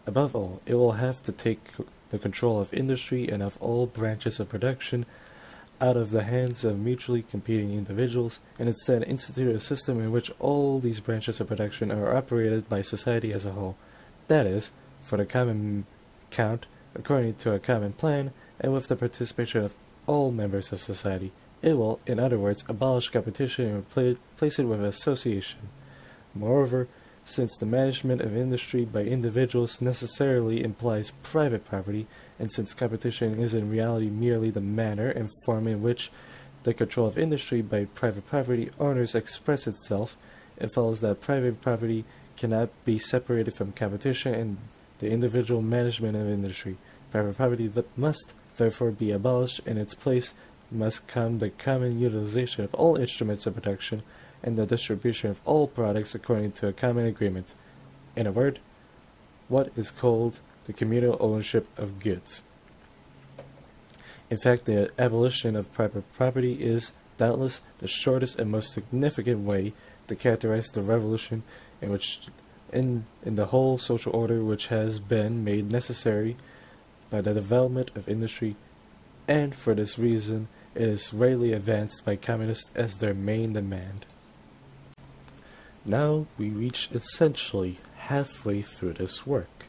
Above all, it will have to take the control of industry and of all branches of production out of the hands of mutually competing individuals, and instead institute a system in which all these branches of production are operated by society as a whole. That is, for the common count, according to a common plan, and with the participation of all members of society. It will, in other words, abolish competition and replace it with association. Moreover, since the management of industry by individuals necessarily implies private property, and since competition is in reality merely the manner and form in which the control of industry by private property owners express itself, it follows that private property cannot be separated from competition and the individual management of industry. Private property must therefore be abolished. In its place must come the common utilization of all instruments of production and the distribution of all products according to a common agreement. In a word, what is called the communal ownership of goods. In fact, the abolition of private property is doubtless the shortest and most significant way to characterize the revolution in the whole social order which has been made necessary by the development of industry, and for this reason it is rarely advanced by communists as their main demand. Now we reach essentially halfway through this work.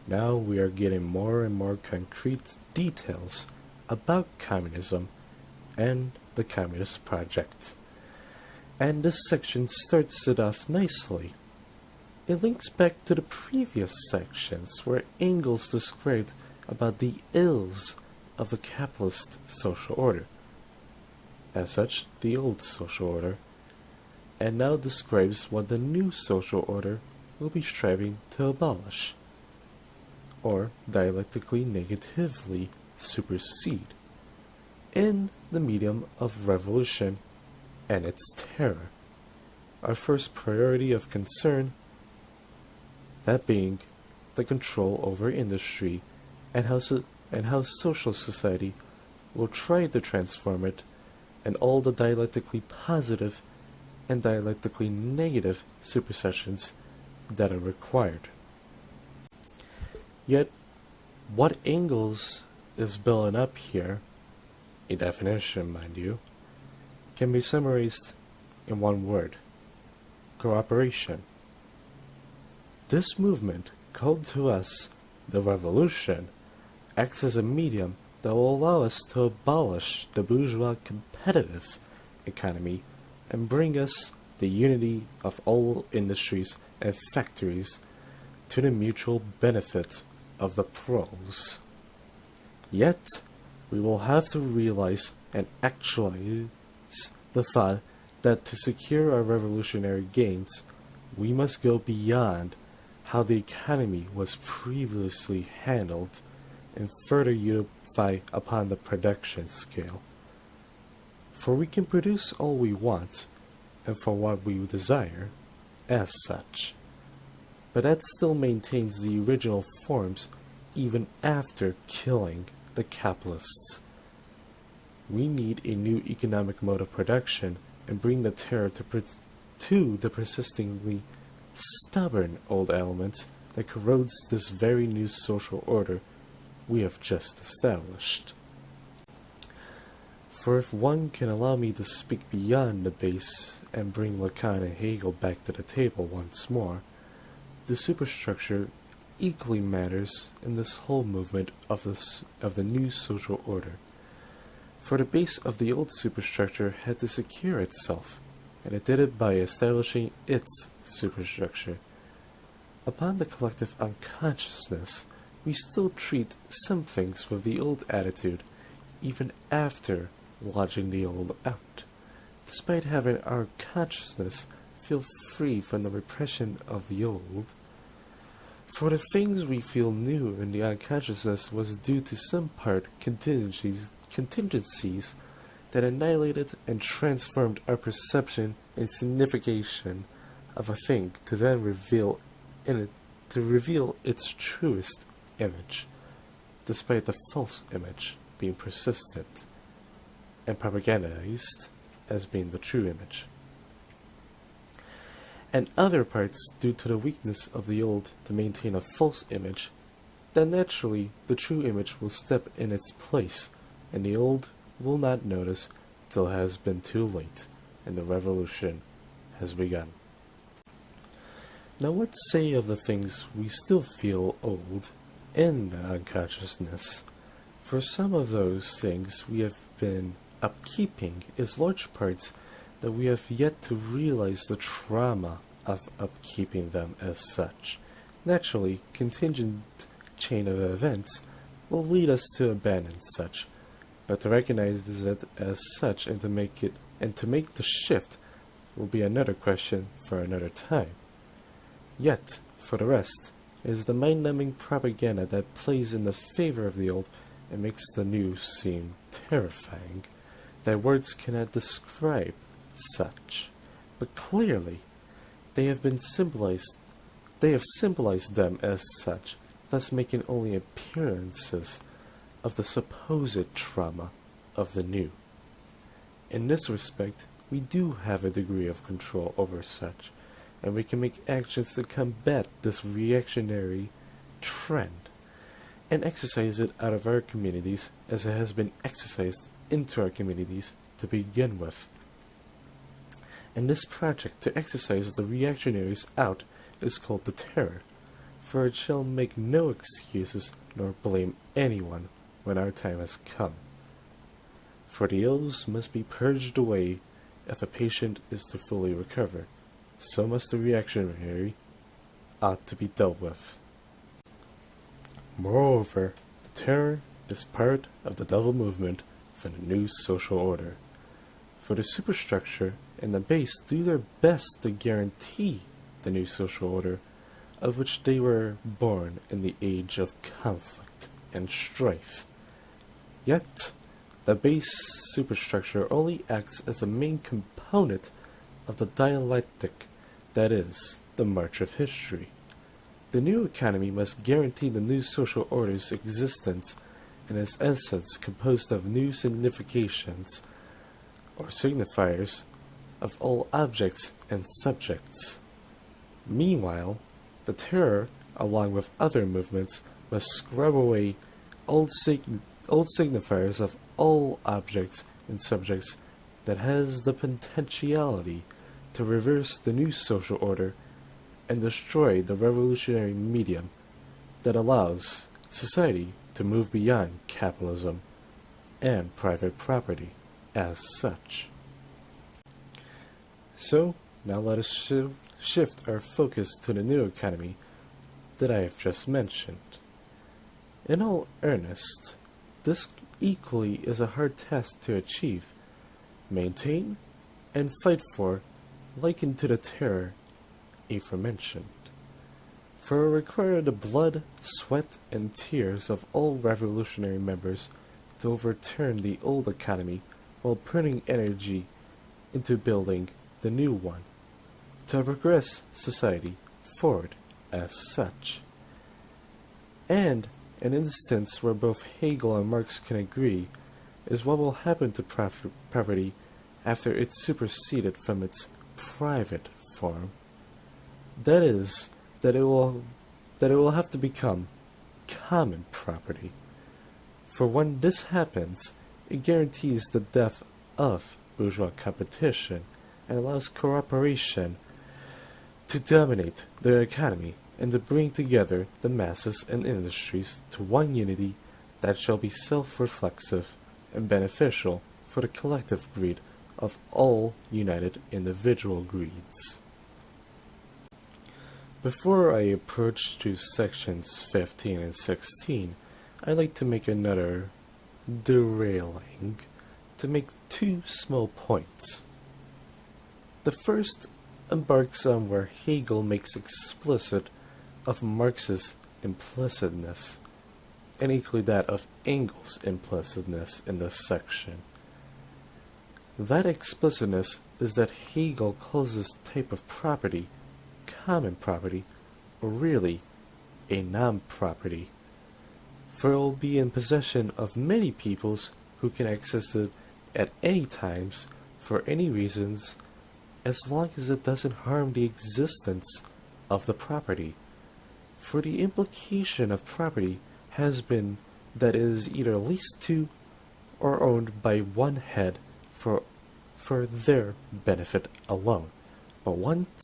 Now we are getting more and more concrete details about communism and the Communist Project. And this section starts it off nicely. It links back to the previous sections where Engels described about the ills of the capitalist social order, as such the old social order, and now describes what the new social order will be striving to abolish, or dialectically negatively supersede, in the medium of revolution and its terror. Our first priority of concern, that being the control over industry and how social society will try to transform it, and all the dialectically positive and dialectically negative supersessions that are required. Yet, what Engels is building up here, a definition mind you, can be summarized in one word: cooperation. This movement, called to us the revolution, acts as a medium that will allow us to abolish the bourgeois competitive economy and bring us the unity of all industries and factories to the mutual benefit of the pros. Yet, we will have to realize and actualize the thought that to secure our revolutionary gains, we must go beyond how the economy was previously handled and further unify upon the production scale. For we can produce all we want, and for what we desire, as such. But that still maintains the original forms even after killing the capitalists. We need a new economic mode of production and bring the terror to the persistingly stubborn old elements that corrodes this very new social order we have just established. For if one can allow me to speak beyond the base and bring Lacan and Hegel back to the table once more, the superstructure equally matters in this whole movement of the new social order. For the base of the old superstructure had to secure itself, and it did it by establishing its superstructure. Upon the collective unconsciousness, we still treat some things with the old attitude, even after lodging the old out, despite having our consciousness feel free from the repression of the old. For the things we feel new in the unconsciousness was due to some part contingencies that annihilated and transformed our perception and signification of a thing to then reveal its truest image, despite the false image being persistent and propagandized as being the true image. and other parts due to the weakness of the old to maintain a false image, then naturally the true image will step in its place, and the old will not notice till it has been too late, and the revolution has begun. Now what say of the things we still feel old in the unconsciousness? For some of those things we have been upkeeping is large parts that we have yet to realize the trauma of upkeeping them as such. Naturally, contingent chain of events will lead us to abandon such, but to recognize it as such and to make the shift will be another question for another time. Yet, for the rest, it is the mind-numbing propaganda that plays in the favor of the old and makes the new seem terrifying, that words cannot describe such. But clearly, they have symbolized them as such, thus making only appearances of the supposed trauma of the new. In this respect, we do have a degree of control over such, and we can make actions to combat this reactionary trend, and exercise it out of our communities as it has been exercised into our communities to begin with. And this project to exercise the reactionaries out is called the terror, for it shall make no excuses nor blame anyone when our time has come. For the ills must be purged away if a patient is to fully recover, so must the reactionary ought to be dealt with. Moreover, the terror is part of the double movement for the new social order. For the superstructure and the base do their best to guarantee the new social order, of which they were born in the age of conflict and strife. Yet, the base superstructure only acts as a main component of the dialectic, that is, the march of history. The new economy must guarantee the new social order's existence and its essence composed of new significations, or signifiers, of all objects and subjects. Meanwhile, the terror, along with other movements, must scrub away old signifiers of all objects and subjects that has the potentiality to reverse the new social order and destroy the revolutionary medium that allows society to move beyond capitalism and private property as such. So, now let us shift our focus to the new economy that I have just mentioned. In all earnest, this equally is a hard task to achieve, maintain, and fight for, likened to the terror aforementioned. For it required the blood, sweat, and tears of all revolutionary members to overturn the old economy while putting energy into building the new one, to progress society forward as such. And an instance where both Hegel and Marx can agree is what will happen to property after it's superseded from its private form. That is, that it will have to become common property. For when this happens, it guarantees the death of bourgeois competition and allows cooperation to dominate the economy and to bring together the masses and industries to one unity that shall be self-reflexive and beneficial for the collective greed of all united individual greeds. Before I approach to sections 15 and 16, I'd like to make another derailing to make two small points. The first embarks on where Hegel makes explicit of Marx's implicitness, and equally that of Engels' implicitness in this section. That explicitness is that Hegel calls this type of property common property, or really a non-property, for it will be in possession of many peoples who can access it at any times for any reasons as long as it doesn't harm the existence of the property. For the implication of property has been that it is either leased to or owned by one head for their benefit alone. But once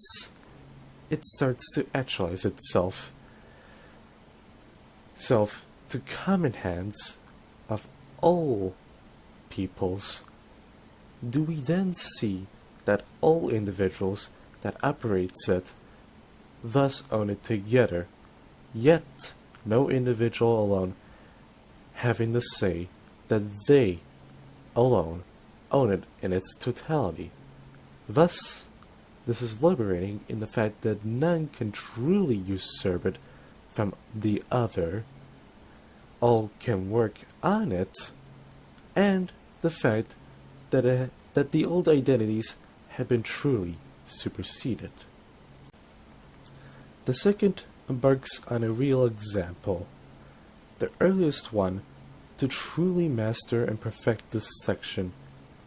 it starts to actualize itself to common hands of all peoples, do we then see that all individuals that operates it thus own it together, yet no individual alone having the say that they alone own it in its totality. Thus, this is liberating in the fact that none can truly usurp it from the other, all can work on it, and the fact that the old identities have been truly superseded. The second embarks on a real example. The earliest one to truly master and perfect this section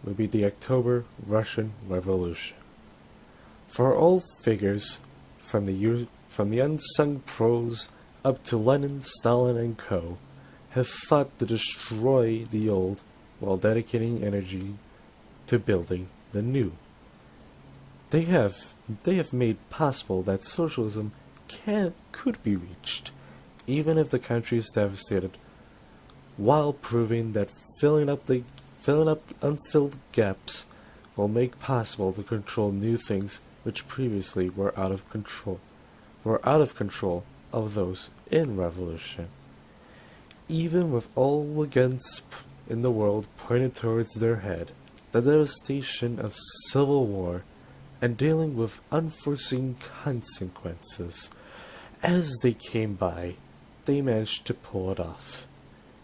would be the October Russian Revolution. For all figures, from the unsung pros up to Lenin, Stalin, and co., have fought to destroy the old while dedicating energy to building the new. They have made possible that socialism could be reached, even if the country is devastated, while proving that filling up unfilled gaps will make possible to control new things which previously were out of control of those in revolution. Even with all the guns in the world pointed towards their head, the devastation of civil war, and dealing with unforeseen consequences as they came by, they managed to pull it off,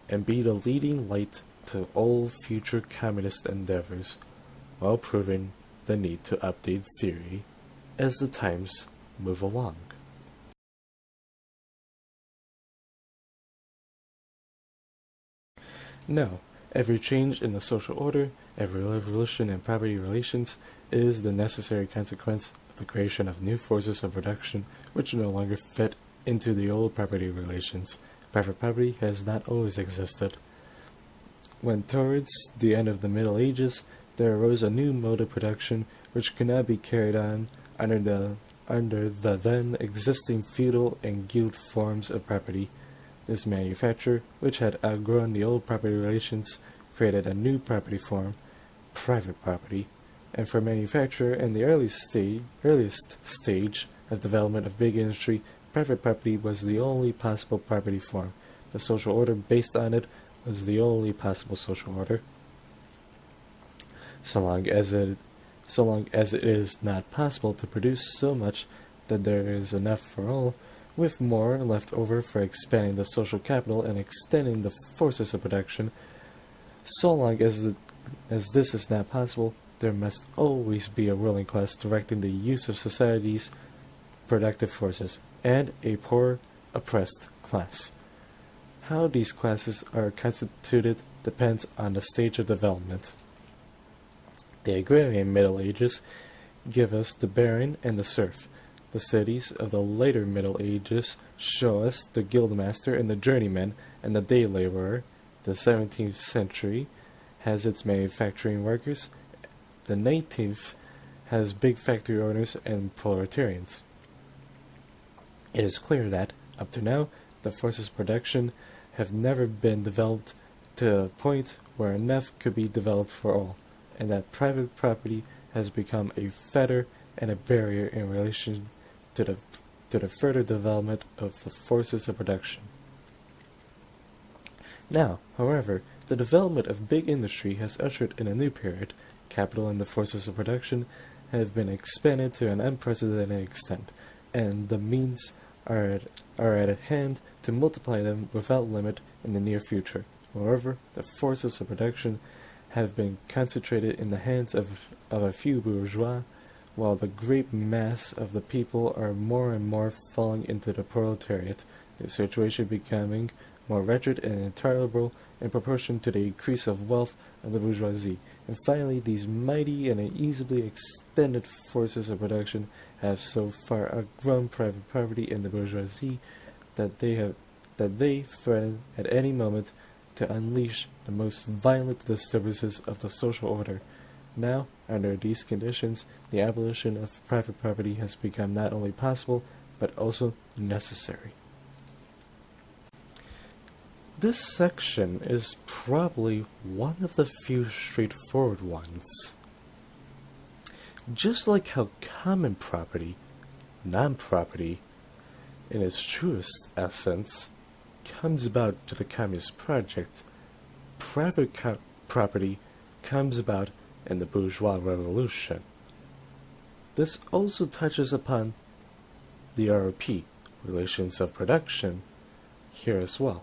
and be the leading light to all future communist endeavors, while proving the need to update theory as the times move along. Now, every change in the social order, every revolution in property relations is the necessary consequence of the creation of new forces of production which no longer fit into the old property relations. Private property has not always existed. When towards the end of the Middle Ages, there arose a new mode of production which could not be carried on under the then existing feudal and guild forms of property. This manufacture, which had outgrown the old property relations, created a new property form, private property, and for manufacture in the earliest stage of development of big industry, private property was the only possible property form. The social order based on it was the only possible social order. So long as it is not possible to produce so much that there is enough for all, with more left over for expanding the social capital and extending the forces of production, so long as this is not possible, there must always be a ruling class directing the use of society's productive forces, and a poor, oppressed class. How these classes are constituted depends on the stage of development. The agrarian Middle Ages give us the baron and the serf. The cities of the later Middle Ages show us the guildmaster and the journeyman and the day laborer. The 17th century has its manufacturing workers. The 19th has big factory owners and proletarians. It is clear that, up to now, the forces of production have never been developed to a point where enough could be developed for all, and that private property has become a fetter and a barrier in relation to the further development of the forces of production. Now, however, the development of big industry has ushered in a new period. Capital and the forces of production have been expanded to an unprecedented extent, and the means are at hand to multiply them without limit in the near future. Moreover, the forces of production have been concentrated in the hands of a few bourgeois, while the great mass of the people are more and more falling into the proletariat, the situation becoming more wretched and intolerable in proportion to the increase of wealth of the bourgeoisie. And finally, these mighty and easily extended forces of production have so far outgrown private property in the bourgeoisie that they threaten at any moment to unleash the most violent disturbances of the social order. Now, under these conditions, the abolition of private property has become not only possible, but also necessary. This section is probably one of the few straightforward ones. Just like how common property, non-property, in its truest essence, comes about to the Communist project, private property comes about in the bourgeois revolution. This also touches upon the ROP, relations of production, here as well,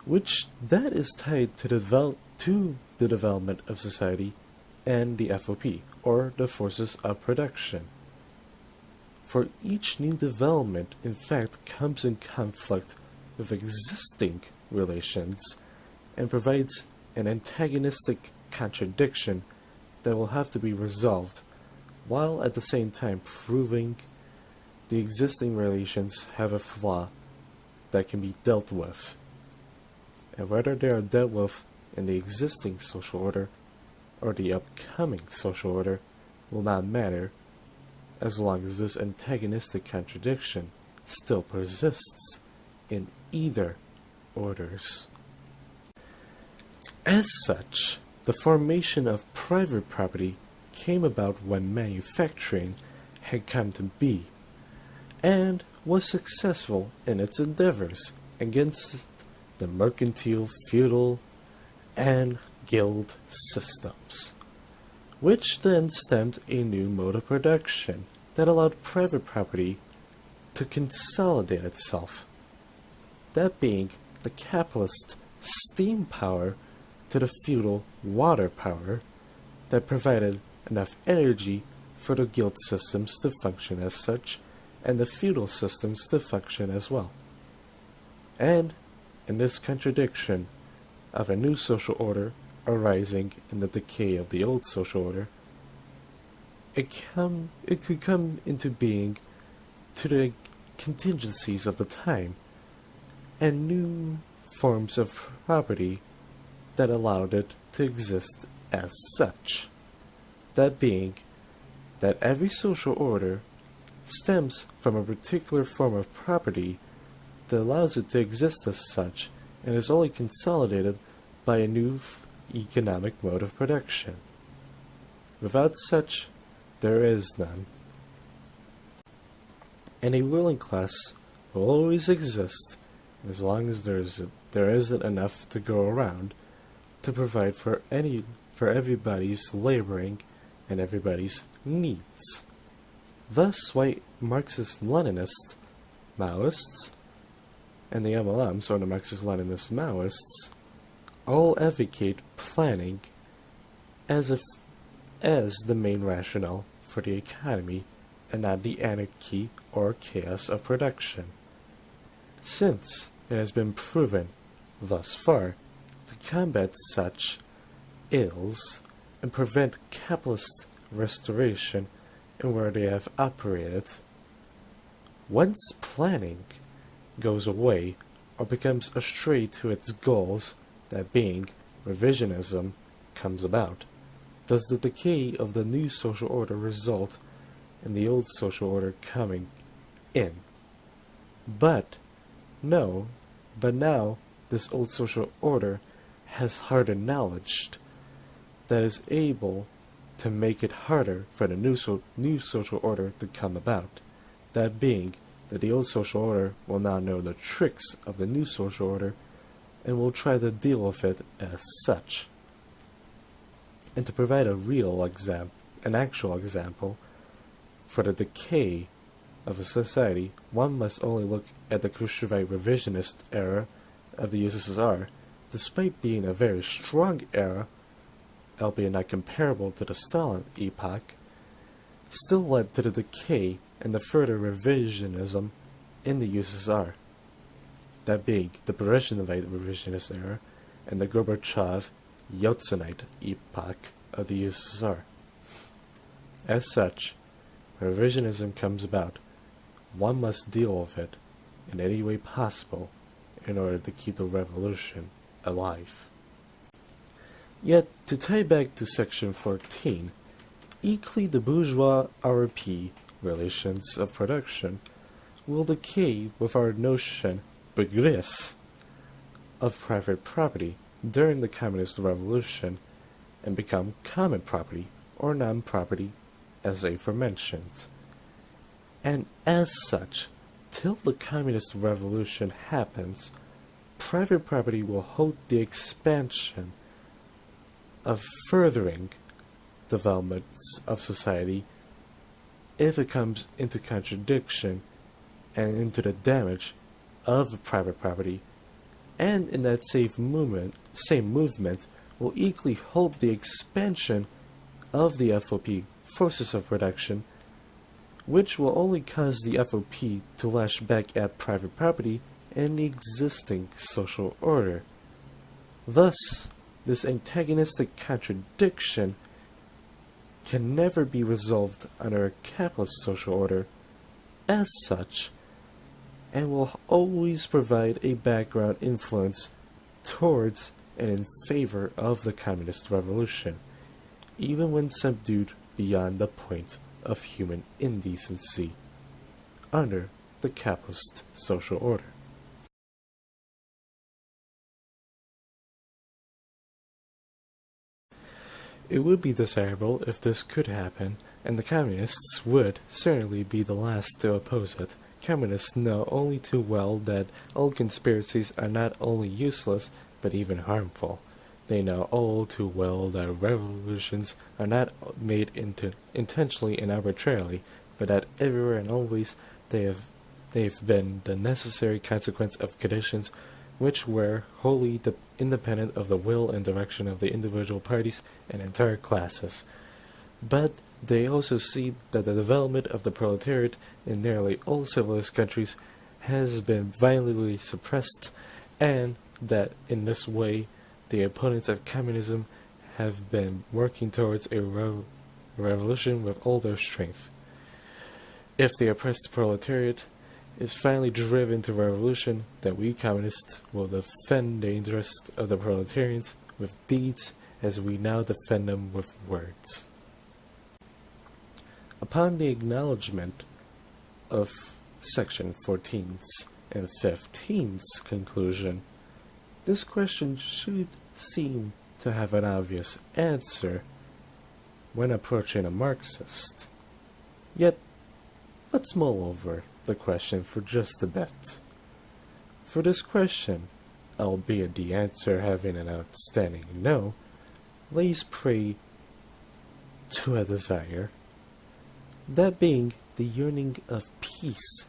which that is tied to the development of society and the FOP, or the forces of production. For each new development, in fact, comes in conflict with existing relations and provides an antagonistic contradiction that will have to be resolved, while at the same time proving the existing relations have a flaw that can be dealt with. And whether they are dealt with in the existing social order or the upcoming social order will not matter, as long as this antagonistic contradiction still persists in either orders. As such, the formation of private property came about when manufacturing had come to be, and was successful in its endeavors against the mercantile, feudal, and guild systems, which then stemmed a new mode of production that allowed private property to consolidate itself, that being the capitalist steam power to the feudal water power that provided enough energy for the guild systems to function as such, and the feudal systems to function as well. And in this contradiction of a new social order arising in the decay of the old social order, it could come into being to the contingencies of the time and new forms of property that allowed it to exist as such. That being that every social order stems from a particular form of property that allows it to exist as such and is only consolidated by a new economic mode of production. Without such, there is none. And a ruling class will always exist as long as there isn't enough to go around to provide for everybody's laboring and everybody's needs. Thus, why Marxist-Leninist Maoists and the MLMs, or the Marxist-Leninist Maoists, all advocate planning as the main rationale for the economy and not the anarchy or chaos of production, since it has been proven thus far to combat such ills and prevent capitalist restoration in where they have operated. Once planning goes away or becomes astray to its goals, that being revisionism, comes about, does the decay of the new social order result in the old social order coming in. But now this old social order has harder knowledge that is able to make it harder for the new social order to come about. That being that the old social order will now know the tricks of the new social order and will try to deal with it as such. And to provide an actual example for the decay of a society, one must only look at the Khrushchevite revisionist era of the USSR, despite being a very strong era, albeit not comparable to the Stalin epoch, still led to the decay and the further revisionism in the USSR. that being the Brezhnevite revisionist era and the Gorbachev Yeltsinite epoch of the USSR. As such, when revisionism comes about, one must deal with it in any way possible in order to keep the revolution alive. Yet, to tie back to section 14, equally the bourgeois-RP relations of production will decay with our notion, begriff, of private property during the communist revolution and become common property or non-property as aforementioned. And as such, till the communist revolution happens, private property will hold the expansion of furthering developments of society if it comes into contradiction and into the damage of private property, and in that same movement will equally hold the expansion of the FOP, forces of production, which will only cause the FOP to lash back at private property and the existing social order. Thus, this antagonistic contradiction can never be resolved under a capitalist social order as such, and will always provide a background influence towards and in favor of the communist revolution, even when subdued beyond the point of human indecency under the capitalist social order. It would be desirable if this could happen, and the communists would certainly be the last to oppose it. Communists know only too well that all conspiracies are not only useless, but even harmful. They know all too well that revolutions are not made intentionally and arbitrarily, but that everywhere and always they've been the necessary consequence of conditions which were wholly independent of the will and direction of the individual parties and entire classes. But they also see that the development of the proletariat in nearly all civilized countries has been violently suppressed, and that in this way the opponents of communism have been working towards a revolution with all their strength. If the oppressed proletariat is finally driven to revolution, then we communists will defend the interests of the proletarians with deeds as we now defend them with words. Upon the acknowledgement of section 14's and 15's conclusion, this question should seem to have an obvious answer when approaching a Marxist. Yet, let's mull over the question for just a bit. For this question, albeit the answer having an outstanding no, lays prey to a desire, that being the yearning of peace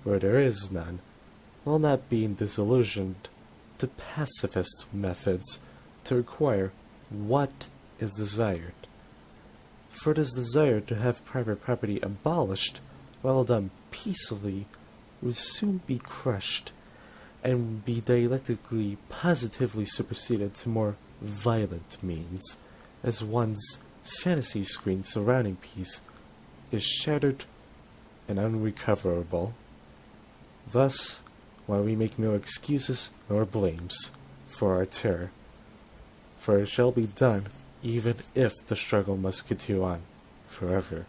where there is none, while not being disillusioned to pacifist methods to require what is desired. For this desire to have private property abolished, while done peacefully, would soon be crushed and be dialectically positively superseded to more violent means, as one's fantasy screen surrounding peace is shattered and unrecoverable. Thus, while we make no excuses nor blames for our terror, for it shall be done even if the struggle must continue on forever.